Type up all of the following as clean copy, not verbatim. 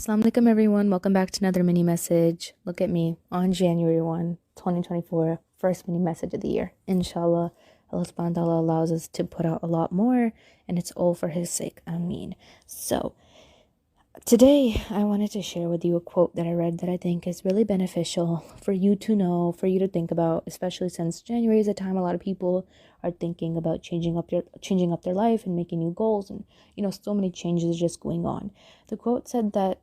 Assalamu alaikum everyone, welcome back to another mini message. Look at me on January 2024, first mini message of the year. Inshallah, Allah subhanahu wa ta'ala allows us to put out a lot more and it's all for his sake. Ameen. So today I wanted to share with you a quote that I read that I think is really beneficial for you to know, for you to think about, especially since January is a time a lot of people are thinking about changing up their life and making new goals, and so many changes just going on. The quote said that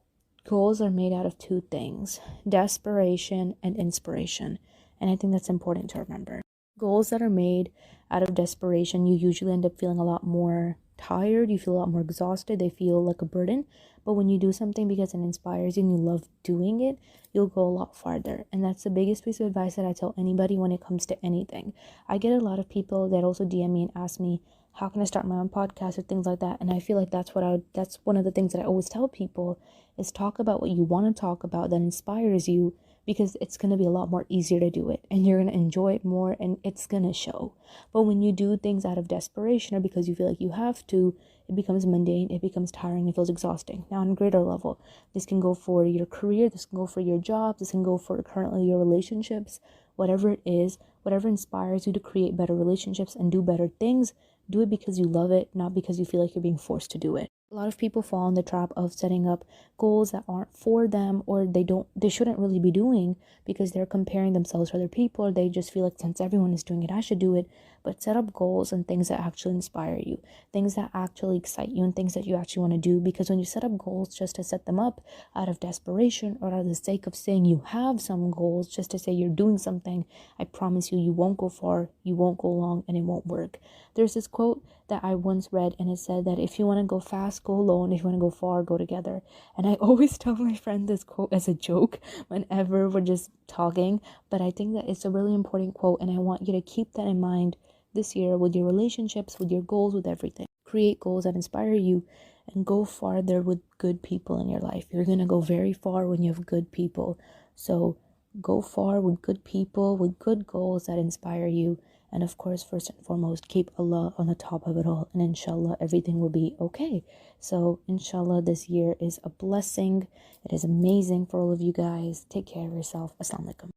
goals are made out of two things: desperation and inspiration. And I think that's important to remember. Goals that are made out of desperation, you usually end up feeling a lot more tired, you feel a lot more exhausted, they feel like a burden. But when you do something because it inspires you and you love doing it, you'll go a lot farther. And that's the biggest piece of advice that I tell anybody when it comes to anything. I get a lot of people that also DM me and ask me, how can I start my own podcast or things like that? And I feel like that's one of the things that I always tell people is talk about what you want to talk about that inspires you, because it's going to be a lot more easier to do it and you're going to enjoy it more and it's going to show. But when you do things out of desperation or because you feel like you have to, it becomes mundane, it becomes tiring, it feels exhausting. Now on a greater level, this can go for your career, this can go for your job, this can go for currently your relationships, whatever it is, whatever inspires you to create better relationships and do better things, do it because you love it, not because you feel like you're being forced to do it. A lot of people fall in the trap of setting up goals that aren't for them, or they shouldn't really be doing, because they're comparing themselves to other people, or they just feel like since everyone is doing it, I should do it. But set up goals and things that actually inspire you, things that actually excite you, and things that you actually want to do. Because when you set up goals just to set them up out of desperation or out of the sake of saying you have some goals, just to say you're doing something, I promise you, you won't go far, you won't go long, and it won't work. There's this quote that I once read, and it said that if you want to go fast, go alone. If you want to go far, go together. And I always tell my friend this quote as a joke whenever we're just talking, but I think that it's a really important quote, and I want you to keep that in mind this year with your relationships, with your goals, with everything. Create goals that inspire you and go farther with good people in your life. You're going to go very far when you have good people. So go far with good people, with good goals that inspire you. And of course, first and foremost, keep Allah on the top of it all. And inshallah, everything will be okay. So inshallah, this year is a blessing. It is amazing for all of you guys. Take care of yourself. Assalamu alaikum.